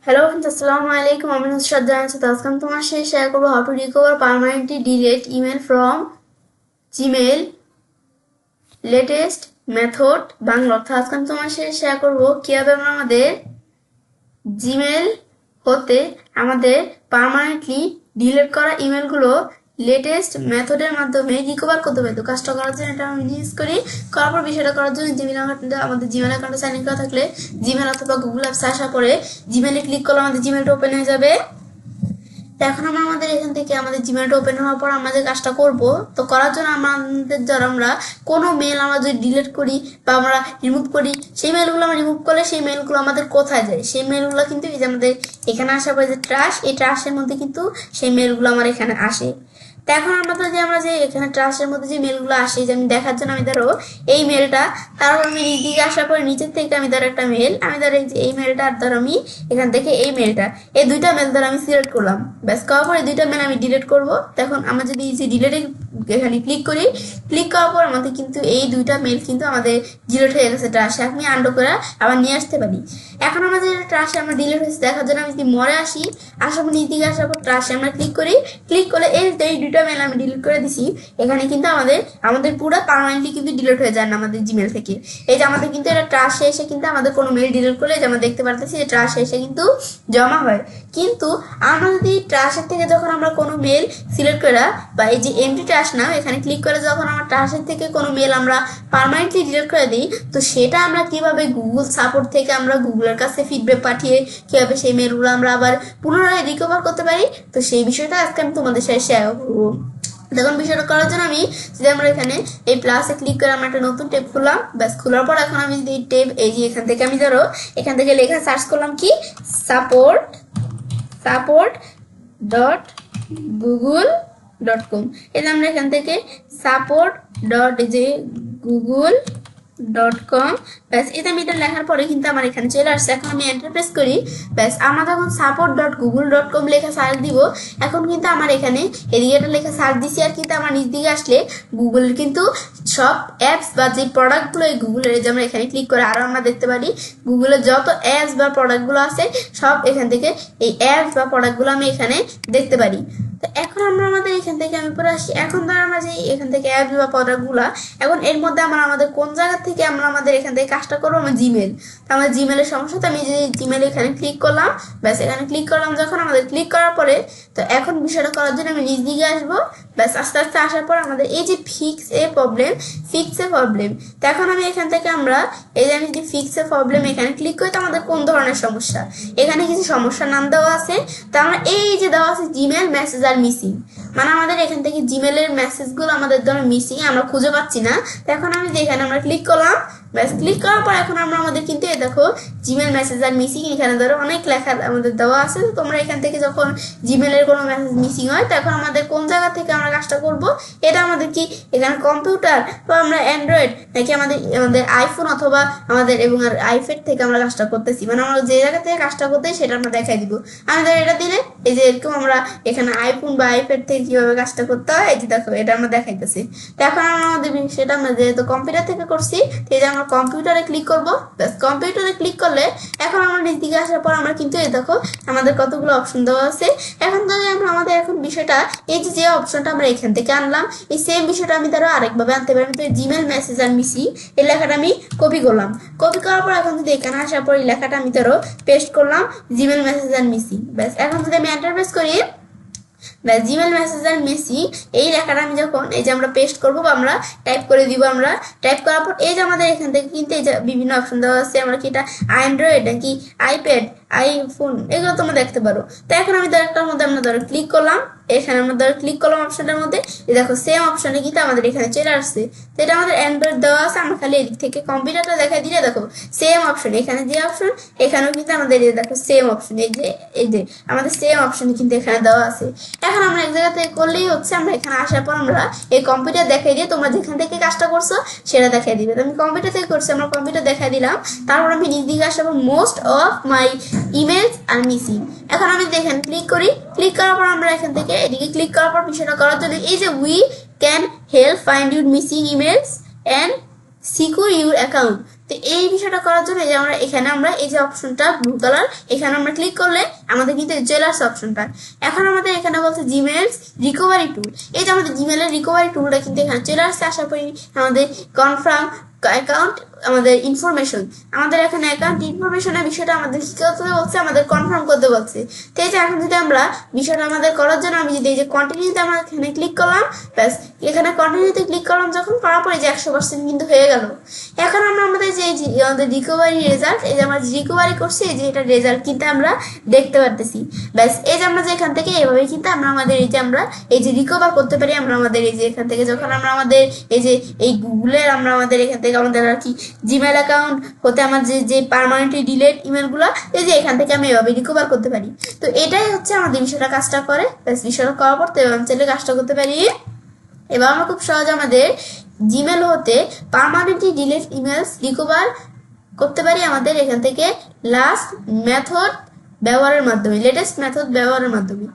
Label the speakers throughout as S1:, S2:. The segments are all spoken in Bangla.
S1: Hello friends, Assalamu alaikum. I'm Nusrat Jain. So আজকে আমি তোমার সাথে শেয়ার করব how to recover permanently delete email from Gmail latest method Bangla. অর্থাৎ আজকে আমি তোমার সাথে শেয়ার করব কিভাবে আমরা আমাদের জিমেল হতে আমাদের পার্মানেন্টলি ডিলিট করা ইমেলগুলো লেটেস্ট মেথডের মাধ্যমে রিকভার করতে পারি। তো কাজটা করার জন্য এটা আমি ইউজ করি। করার পর বিষয়টা করার জন্য জিমেল অ্যাকাউন্টে আমাদের জিমেল অ্যাকাউন্টে সাইন ইন করা থাকলে জিমেল অথবা গুগল অ্যাপস আসার পরে জিমেলে ক্লিক করলে আমাদের জিমেলটা ওপেন হয়ে যাবে। এখন আমরা আমাদের এখান থেকে আমাদের জিমেলটা ওপেন হওয়ার পর আমাদের কাজটা করব। তো করার জন্য আমাদের যারা আমরা কোনো মেল আমরা যদি ডিলিট করি বা আমরা রিমুভ করি, সেই মেলগুলো আমরা রিমুভ করলে সেই মেলগুলো আমাদের কোথায় যায়? সেই মেলগুলো কিন্তু এই যে আমাদের এখানে আসার পরে যে ট্রাশ, এই ট্রাশের মধ্যে কিন্তু সেই মেলগুলো আমার এখানে আসে। তো এখন আমরা যে এখানে ট্রাশের মধ্যে যে মেলগুলো আসে, যে আমি দেখার জন্য আমি ধরো এই মেলটা, তারপর আমি দিকে আসার পরে নিচের থেকে আমি ধরো একটা মেল, আমি ধরো এই মেলটা, আর ধরো আমি এখান থেকে এই মেলটা, এই দুইটা মেল ধরো আমি সিলেক্ট করলাম। ব্যাস করার পরে দুইটা মেল আমি ডিলিট করব। তখন আমরা যদি এই যে ডিলিটে এখানে ক্লিক করি, ক্লিক করার পর আমাদের কিন্তু এই দুইটা মেল কিন্তু আমাদের ডিলিট হয়ে গেছে ট্রাশে। আমি আন্ডু করে আবার নিয়ে আসতে পারি। এখন আমাদের ট্রাশে আমরা ডিলিট হয়েছে দেখার জন্য আমি যদি মরে আসি, আসার পর নিচ দিকে আসার পর ট্রাশে আমরা ক্লিক করি, ক্লিক করলে এই দুইটা মেল আমি ডিলিট করে দিছি। এখানে কিন্তু আমাদের পুরো পার্মানেন্টলি কিন্তু ডিলিট হয়ে যায় না আমাদের জিমেল থেকে। এই যে আমাদের কিন্তু এটা ট্রাশে এসে কিন্তু আমাদের কোনো মেল ডিলিট করলে যে আমরা দেখতে পারতেছি যে ট্রাশে এসে কিন্তু জমা হয়। কিন্তু আমরা যদি ট্রাশের থেকে যখন আমরা কোনো মেল সিলেক্ট করা বা এই যে এমটি ট্রাশ নাও এখানে ক্লিক করে যখন আমরা ট্রাশের থেকে কোনো মেল আমরা পার্মানেন্টলি ডিলিট করে দিই, তো সেটা আমরা কিভাবে গুগল সাপোর্ট থেকে আমরা গুগলের কাছে ফিডব্যাক পাঠিয়ে কিভাবে সেই মেলগুলো আমরা আবার পুনরায় রিকভার করতে পারি, তো সেই বিষয়টা আজকে আমি তোমাদের সাথে শেয়ার করবো। দেখুন বিষয়টা করার জন্য আমি যদি আমরা এখানে এই প্লাসে ক্লিক করে আমরা একটা নতুন ট্যাব খুললাম। ব্যাস খোলার পর এখন আমি যদি এই ট্যাব এই যে এখান থেকে আমি ধরো এখান থেকে লেখা সার্চ করলাম কি support.google.com। এই যে আমরা এখান থেকে support.google.com, ব্যাস এটা আমি এটা লেখার পরে কিন্তু আমার এখানে চলে আসছে। এখন আমি এন্টার প্রেস করি। ব্যাস আমরা যখন support.google.com লেখা সার্চ দিব, এখন কিন্তু আমার এখানে এদিকে এটা লেখা সার্চ দিছি, আর কিন্তু আমার নিচ দিকে আসলে গুগলের কিন্তু সব অ্যাপস বা যে প্রোডাক্টগুলো এই গুগলের, যে আমরা এখানে ক্লিক করে আরও আমরা দেখতে পারি গুগলের যত অ্যাপস বা প্রোডাক্টগুলো আছে সব এখান থেকে এই অ্যাপস বা প্রোডাক্টগুলো আমি এখানে দেখতে পারি। তো এখন আমরা আমাদের এখান থেকে আমি পরে আসি। এখন ধর আমরা যে এখান থেকে অ্যাপস বা প্রোডাক্টগুলো, এখন এর মধ্যে আমাদের কোন জায়গা থেকে আমরা আমাদের এখান থেকে কাজটা করবো? আমার জিমেল। তো আমার জিমেলের সমস্যা, তো আমি যে জিমেল এখানে ক্লিক করলাম। ব্যাস এখানে ক্লিক করলাম যখন আমাদের ক্লিক করার পরে, তো এখন বিষয়টা করার জন্য আমি নিজ দিকে আসবো। ব্যাস আস্তে আস্তে আসার পর আমাদের এই যে ফিক্স এ প্রবলেম, তো এখন আমি এখান থেকে আমরা এই যে আমি যদি ফিক্স এ প্রবলেম এখানে ক্লিক করি, তো আমাদের কোন ধরনের সমস্যা, এখানে কিছু সমস্যার নাম দেওয়া আছে। তো আমরা এই যে দেওয়া আছে জিমেল মেসেজ আর মিসিং, মানে আমাদের এখান থেকে জিমেলের মেসেজগুলো আমাদের ধরো মিসিং, আমরা খুঁজে পাচ্ছি না। তো এখন আমি যে এখানে আমরা ক্লিক করলাম, ব্যাস ক্লিক করার পর এখন আমরা আমাদের কিন্তু এই দেখো জিমেল মেসেজ আর মিসিং, এখানে ধরো অনেক লেখা আমাদের দেওয়া আছে। তো তোমরা এখান থেকে যখন জিমেলের কোনো মেসেজ মিসিং হয়, তখন আমাদের কোন জায়গা থেকে আমরা কাজটা করব? এটা আমাদের কি এখানে কম্পিউটার বা আমরা অ্যান্ড্রয়েড নাকি আমাদের আইফোন অথবা আমাদের এবং আর আইপ্যাড থেকে আমরা কাজটা করতেছি, মানে আমরা যে জায়গা থেকে কাজটা করতে সেটা আমরা দেখাই দিব। আমি ধর এটা দিলে এই যে এরকম আমরা এখানে আইফোন বা আইপ্যাড থেকে কিভাবে কাজটা করতে হয় এই যে দেখো এটা আমরা দেখাইতেছি। তো এখন আমাদের সেটা আমরা যেহেতু কম্পিউটার থেকে করছি, এই যে আমরা কম্পিউটারে ক্লিক করব। ব্যাস কম্পিউটারে ক্লিক করলে এখন আমরা নিচ দিকে আসার পর আমরা কিন্তু এই দেখো আমাদের কতগুলো অপশন দেওয়া আছে। এখন যদি আমরা আমাদের এখন বিষয়টা এই যে অপশনটা আমরা এখান থেকে আনলাম, এই সেম বিষয়টা আমি ধরো আরেকভাবে আনতে পারি। তো জিমেল মেসেজ আর মিসিং এই লেখাটা আমি কপি করলাম। কপি করার পর এখন যদি এখানে আসার পর এই লেখাটা আমি ধরো পেস্ট করলাম, জিমেল মেসেজ আর মিসিং। ব্যাস এখন যদি আমি এন্টার প্রেস করি, ব্যাস জিমেল মেসেজ আর মিসিং এই লেখাটা আমি যখন এই যে আমরা পেস্ট করবো বা আমরা টাইপ করে দিব, আমরা টাইপ করার পর এই যে আমাদের এখান থেকে কিন্তু এই যে বিভিন্ন অপশন দেওয়া আছে, আমরা কি এটা অ্যান্ড্রয়েড নাকি আইপ্যাড আইফোন এগুলো তোমরা দেখতে পারো। তো এখন আমি একটার মধ্যে আমরা ধরো ক্লিক করলাম, এখানে আমরা ধরো ক্লিক করলাম অপশনটার মধ্যে, দেখো সেম অপশনে কিন্তু আমাদের এখানে চলে আসছে। তো এটা আমাদের অ্যান্ড্রয়েড দেওয়া আছে, আমরা খালি এদিক থেকে কম্পিউটারটা দেখাই দিলে দেখো সেম অপশন, এখানে যে অপশন এখানেও কিন্তু আমাদের দেখো সেম অপশন, এই যে আমাদের সেম অপশন কিন্তু এখানে দেওয়া আছে। এখন আমরা এক জায়গা থেকে করলেই হচ্ছে, আমরা এখানে আসার পর আমরা এই কম্পিউটার দেখাই দিয়ে তোমরা যেখান থেকে কাজটা করছো সেটা দেখাই দিবে। তো আমি কম্পিউটার থেকে করছি, আমরা কম্পিউটার দেখাই দিলাম। তারপর আমি নিজ দিকে আসার পর most of my image are missing, এখন আমি এখানে ক্লিক করি। ক্লিক করার পর আমরা এখান থেকে এদিকে ক্লিক করার পর বিষয়টা করার জন্য এই যে we can help find your missing emails and secure your account, তো এই বিষয়টা করার জন্য এই যে আমরা এই যে অপশনটা ব্লু কালার, এখানে আমরা ক্লিক করলে আমাদের কিন্তু চলে আসছে অপশনটা। এখন আমাদের এখানে বলছে জিমেল রিকভারি টুল। এই যে আমাদের জিমেলের রিকভারি টুলটা কিন্তু এখানে চলে আসছে। আশা করি আমাদের কনফার্ম অ্যাকাউন্ট, আমাদের ইনফরমেশন, আমাদের এখানে অ্যাকাউন্ট ইনফরমেশনের বিষয়টা আমাদের কি করতে বলছে, আমাদের কনফার্ম করতে বলছে। তো এই যে এখন যদি আমরা বিষয়টা আমাদের করার জন্য আমি যদি এই যে কন্টিনিউতে আমরা এখানে ক্লিক করলাম, ব্যাস এখানে কন্টিনিউতে ক্লিক করলাম, যখন করার পরে যে 100% কিন্তু হয়ে গেল। এখন আমরা আমাদের যে আমাদের রিকভারি রেজাল্ট, এই যে আমরা রিকভারি করছি, এই যে এটা রেজাল্ট কিন্তু আমরা দেখতে পারতেছি। ব্যাস এই যে আমরা যে এখান থেকে এভাবে কিন্তু আমরা আমাদের এই যে আমরা এই যে রিকভার করতে পারি। আমরা আমাদের এই যে এখান থেকে যখন আমরা আমাদের এই যে এই গুগলের আমরা আমাদের এখান থেকে আমাদের আর কি জিমেল অ্যাকাউন্ট হতে আমার যে পার্মানেন্টলি ডিলেট ইমেলগুলো, এই যে এখান থেকে আমি এভাবে রিকভার করতে পারি। তো এটাই হচ্ছে আমাদের বিষয়টা কাজটা করে। ব্যাস বিষয়টা করার পর তো আমি চাইলে কাজটা করতে পারি। এবার আমরা খুব সহজে আমাদের জিমেল হতে পার্মানেন্টলি ডিলেট ইমেলস রিকভার করতে পারি আমাদের এখান থেকে লাস্ট মেথড ব্যবহারের মাধ্যমে, লেটেস্ট মেথড ব্যবহারের মাধ্যমে।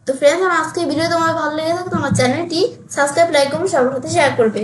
S1: তো ফ্রেন্ডস, আমার আজকে ভিডিও তোমার ভালো লেগে থাকে তোমার চ্যানেলটি সাবস্ক্রাইব, লাইক করবে, সবার সাথে শেয়ার করবে।